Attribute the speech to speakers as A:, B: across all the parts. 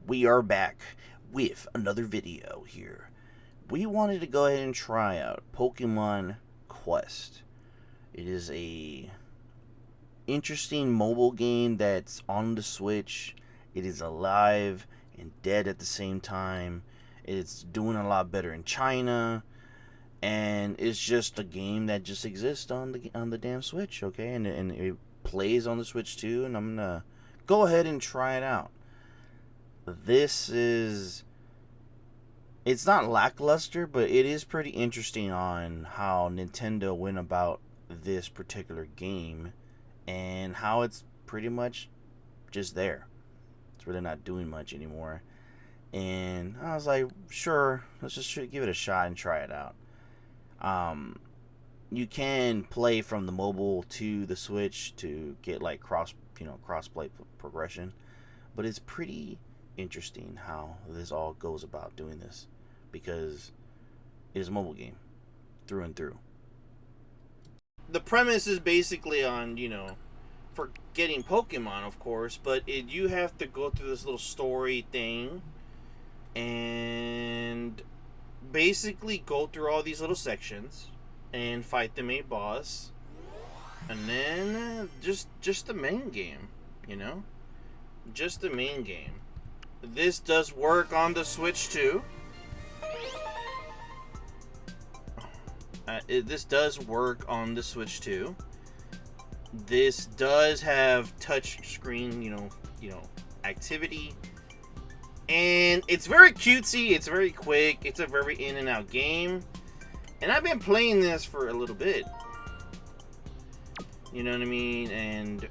A: we are back with another video here. We wanted to go ahead and try out Pokémon Quest. It is a interesting mobile game that's on the Switch. It is alive and dead at the same time. It's doing a lot better in China, and it's just a game that just exists on the damn Switch, okay? And it plays on the Switch too, and I'm gonna go ahead and try it out. It's not lackluster, but it is pretty interesting on how Nintendo went about this particular game and how it's pretty much just there. It's really not doing much anymore. And I was like, sure, let's just give it a shot and try it out. You can play from the mobile to the Switch to get like cross-play progression, but it's pretty interesting how this all goes about doing this, because it is a mobile game through and through. The premise is basically on, for getting Pokemon, of course, but you have to go through this little story thing and basically go through all these little sections and fight the main boss, and then just the main game, just the main game. This does work on the Switch too. This does work on the Switch too. This does have touch screen, activity, and it's very cutesy. It's very quick. It's a very in and out game, and I've been playing this for a little bit. You know what I mean? And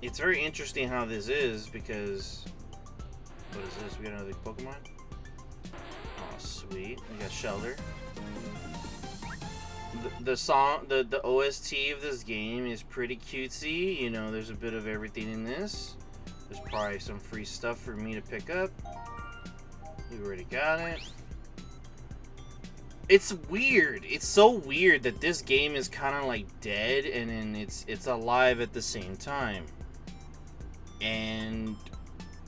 A: it's very interesting how this is, because what is this? We got another Pokemon? Oh, sweet. We got Shelter. The song, the OST of this game is pretty cutesy. There's a bit of everything in this. There's probably some free stuff for me to pick up. We already got it. It's weird. It's so weird that this game is kind of like dead, and then it's alive at the same time. And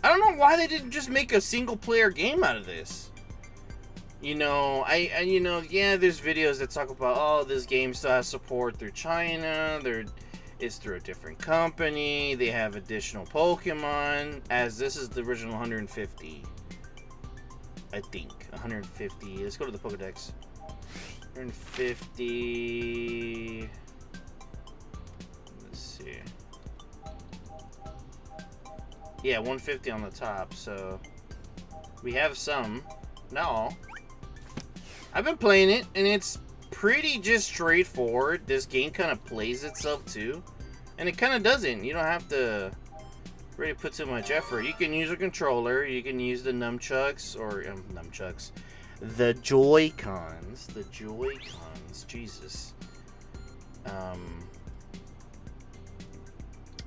A: I don't know why they didn't just make a single player game out of this. There's videos that talk about, oh, this game still has support through China. It's through a different company. They have additional Pokemon, as this is the original 150. I think 150. Let's go to the Pokedex. 150. Let's see. Yeah, 150 on the top, so we have some. Not all. I've been playing it, and it's pretty just straightforward. This game kind of plays itself too, and it kind of doesn't. You don't have to really put too much effort. You can use a controller. You can use the nunchucks, the Joy-Cons. The Joy-Cons. Jesus.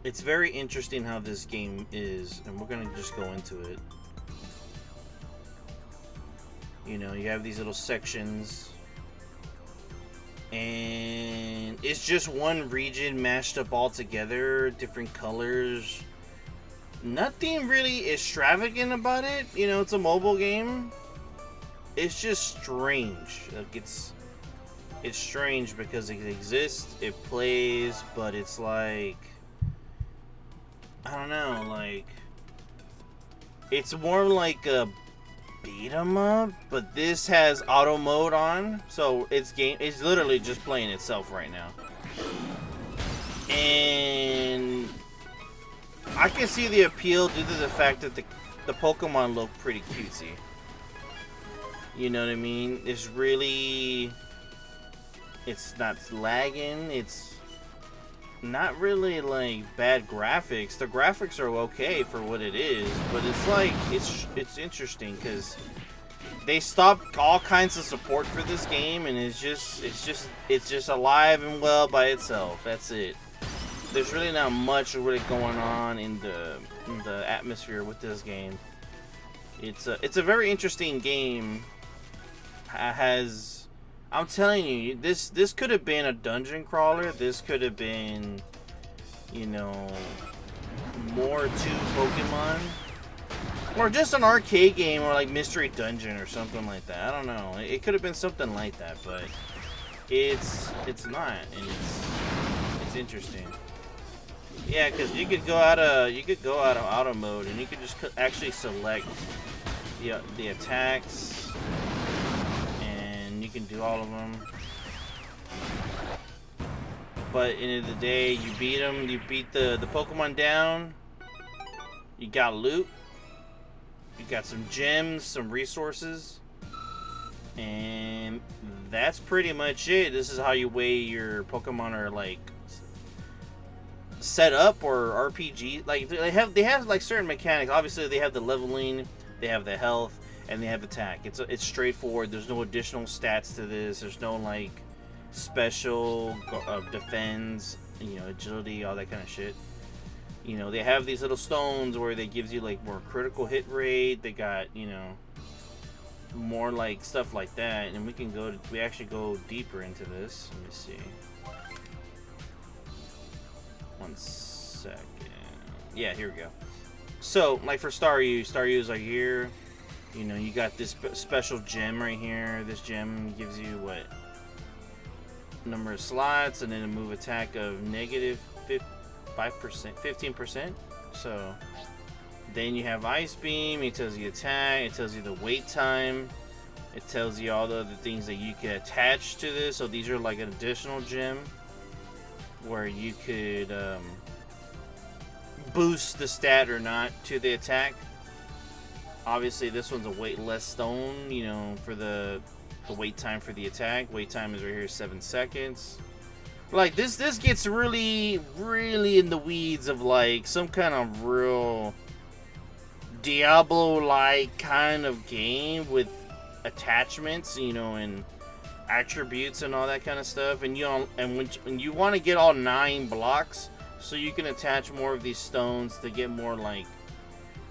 A: It's very interesting how this game is, and we're gonna just go into it. You have these little sections, and it's just one region mashed up all together, different colors. Nothing really extravagant about it. It's a mobile game. It's just strange. Like, it's strange because it exists, it plays, but it's like, I don't know, like, it's more like a beat 'em up, but this has auto mode on, so it's literally just playing itself right now. And I can see the appeal due to the fact that the Pokemon look pretty cutesy. You know what I mean? It's not lagging. It's not really like bad graphics. The graphics are okay for what it is, but it's like it's interesting because they stopped all kinds of support for this game, and it's just alive and well by itself. That's it. There's really not much really going on in the atmosphere with this game. It's a very interesting game. I'm telling you, this could have been a dungeon crawler. This could have been, more to Pokemon. Or just an arcade game, or like Mystery Dungeon or something like that. I don't know. It could have been something like that, but it's not, and it's interesting. Yeah, because you could go out of auto mode, and you could just actually select the attacks, and you can do all of them. But at the end of the day, you beat them. You beat the Pokemon down. You got loot. You got some gems, some resources, and that's pretty much it. This is how you weigh your Pokemon are like set up, or RPG. Like they have like certain mechanics. Obviously, they have the leveling, they have the health, and they have attack. It's straightforward. There's no additional stats to this. There's no like special defense, agility, all that kind of shit. They have these little stones where they gives you like more critical hit rate. They got, more like stuff like that. And we actually go deeper into this. Let me see. 1 second. Yeah, here we go. So, like for Staryu is like here. You got this special gem right here. This gem gives you what? Number of slots, and then a move attack of negative 5%, 15%. So then you have Ice Beam. It tells you attack. It tells you the wait time. It tells you all the other things that you can attach to this. So these are like an additional gem where you could boost the stat or not to the attack. Obviously, this one's a weight less stone. For the wait time for the attack. Wait time is right here, 7 seconds. Like this gets really in the weeds of like some kind of real Diablo-like kind of game with attachments, and attributes and all that kind of stuff. And when you want to get all 9 blocks, so you can attach more of these stones to get more like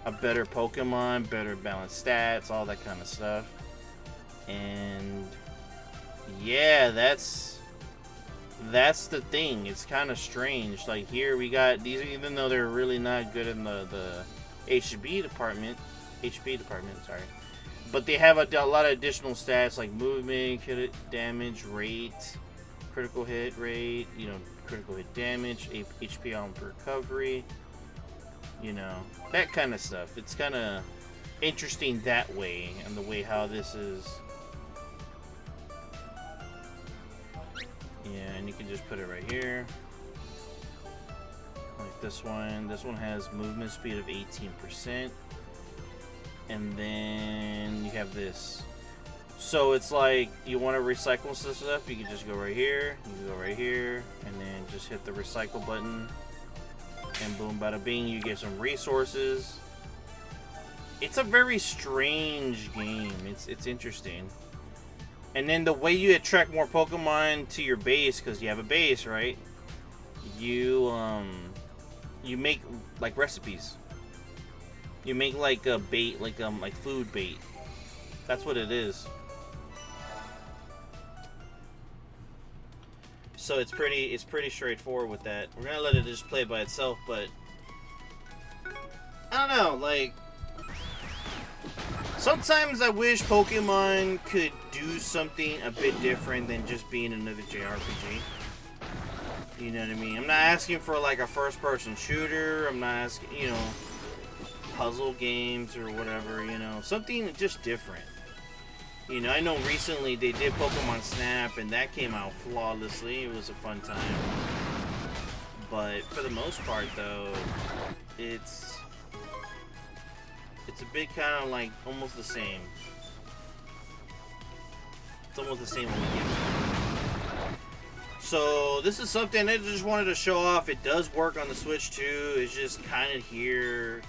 A: a better Pokemon, better balanced stats, all that kind of stuff. And yeah, that's the thing. It's kind of strange. Like here we got these, even though they're really not good in the HP department, sorry. But they have a lot of additional stats like movement, hit damage rate, critical hit rate, critical hit damage, HP on recovery, that kind of stuff. It's kind of interesting that way, and the way how this is. Yeah, and you can just put it right here. Like this one. This one has movement speed of 18%. And then you have this. So it's like, you want to recycle some stuff, you can just go right here. You can go right here. And then just hit the recycle button. And boom, bada bing, you get some resources. It's a very strange game. It's interesting. And then the way you attract more Pokemon to your base, because you have a base, right? You make like recipes. You make like a bait, like food bait. That's what it is. So it's pretty straightforward with that. We're gonna let it just play by itself, but I don't know, like. Sometimes I wish Pokemon could do something a bit different than just being another JRPG. You know what I mean? I'm not asking for like a first-person shooter. I'm not asking, puzzle games or whatever, something just different. I know recently they did Pokemon Snap, and that came out flawlessly. It was a fun time. But for the most part, though, it's a bit kind of like almost the same. It's almost the same when we get it. So this is something I just wanted to show off. It does work on the Switch too. It's just kind of here.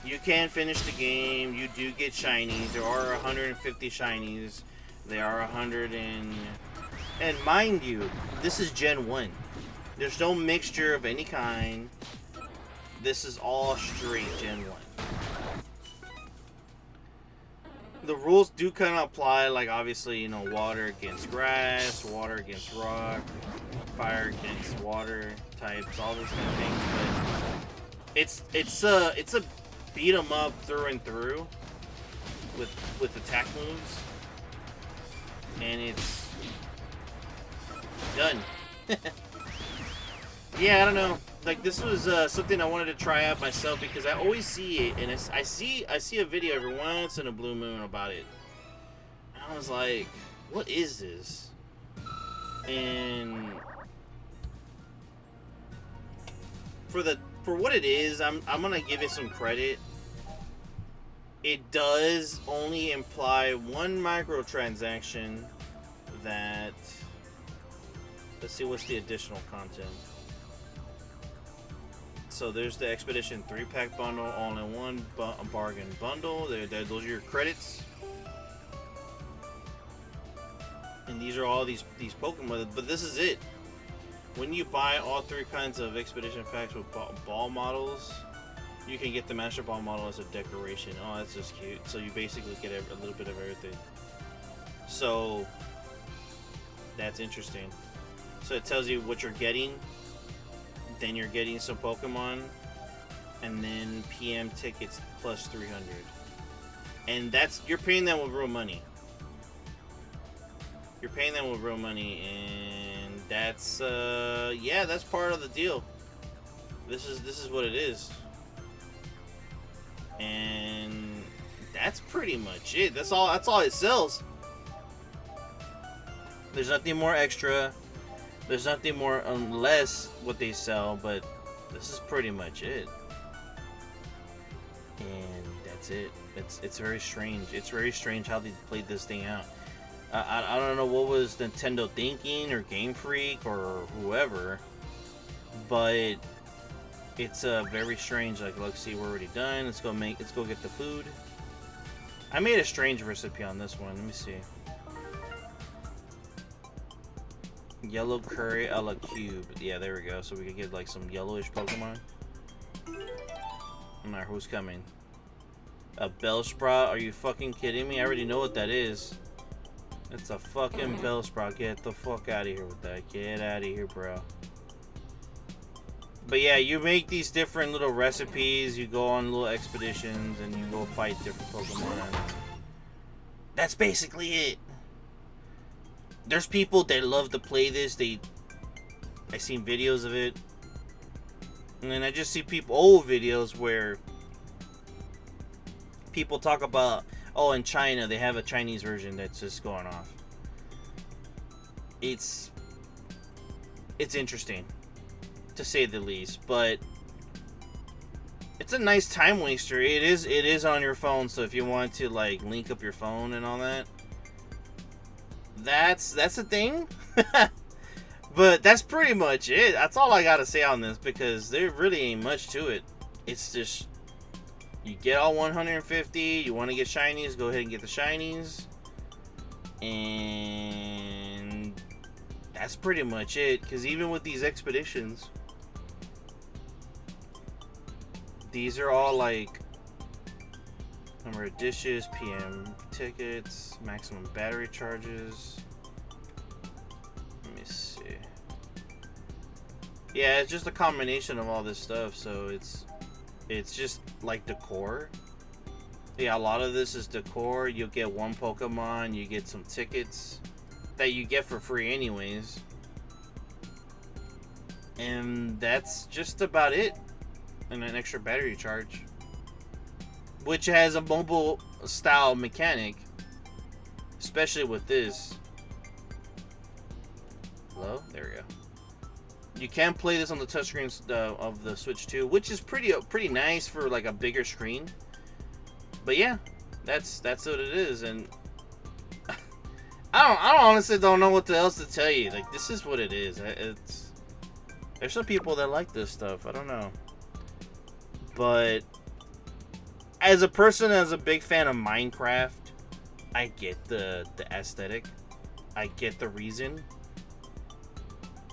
A: You can finish the game. You do get shinies. There are 150 shinies. There are 100 and mind you, this is Gen 1. There's no mixture of any kind. This is all straight Gen 1. The rules do kind of apply, like obviously, water against grass, water against rock, fire against water types, all those kind of things. But it's a beat them up through and through with attack moves, and it's done. Yeah, I don't know. Like, this was something I wanted to try out myself because I always see it, and I see a video every once in a blue moon about it. And I was like, what is this? And for what it is, I'm gonna give it some credit. It does only imply one microtransaction that, let's see, what's the additional content? So there's the Expedition 3-pack bundle, all-in-one bargain bundle. Those are your credits. And these are all these Pokemon, but this is it. When you buy all 3 kinds of Expedition packs with ball models, you can get the Master Ball model as a decoration. Oh, that's just cute. So you basically get a little bit of everything. So that's interesting. So it tells you what you're getting. Then you're getting some Pokemon, and then PM tickets plus 300. And you're paying them with real money. You're paying them with real money, and that's yeah, that's part of the deal. This is what it is. And that's pretty much it. That's all it sells. There's nothing more extra. There's nothing more unless what they sell, but this is pretty much it. And that's it. It's very strange. It's very strange how they played this thing out. I don't know what was Nintendo thinking, or Game Freak, or whoever, but it's very strange. Like, let's see, we're already done. Let's go get the food. I made a strange recipe on this one. Let me see. Yellow curry a la cube. Yeah, there we go. So we can get like some yellowish Pokemon. Alright, who's coming? A Bellsprout? Are you fucking kidding me? I already know what that is. It's a fucking Bellsprout. Get the fuck out of here with that. Get out of here, bro. But yeah, you make these different little recipes. You go on little expeditions and you go fight different Pokemon. That's basically it. There's people that love to play this. I seen videos of it, and then I just see old videos where people talk about, oh, in China they have a Chinese version that's just going off. It's interesting, to say the least, but it's a nice time waster. It is on your phone, so if you want to like link up your phone and all that. That's a thing. But that's pretty much it. That's all I gotta say on this, because there really ain't much to it. It's just, you get all 150. You want to get shinies, go ahead and get the shinies, and that's pretty much it. Because even with these expeditions, these are all like number of dishes, PM tickets, maximum battery charges. Let me see. Yeah, it's just a combination of all this stuff, so it's just like decor. Yeah, a lot of this is decor. You'll get one Pokemon, you get some tickets that you get for free anyways. And that's just about it. And an extra battery charge, which has a mobile style mechanic, especially with this. Hello? There we go. You can play this on the touchscreen of the Switch 2, which is pretty nice for like a bigger screen. But yeah, that's what it is, and I honestly don't know what else to tell you. Like, this is what it is. There's some people that like this stuff. I don't know, but as a person, as a big fan of Minecraft, I get the aesthetic. I get the reason.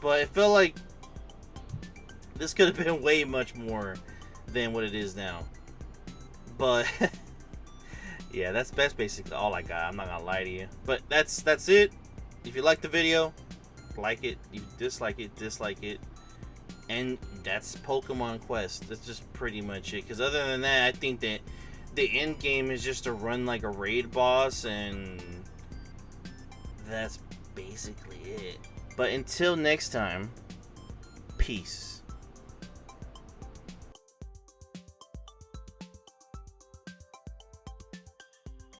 A: But it felt like this could have been way much more than what it is now. But yeah, that's basically all I got. I'm not gonna lie to you. But that's it. If you like the video, like it. If you dislike it, dislike it. And that's Pokemon Quest. That's just pretty much it. Because other than that, I think that the end game is just to run like a raid boss, and that's basically it. But until next time, peace.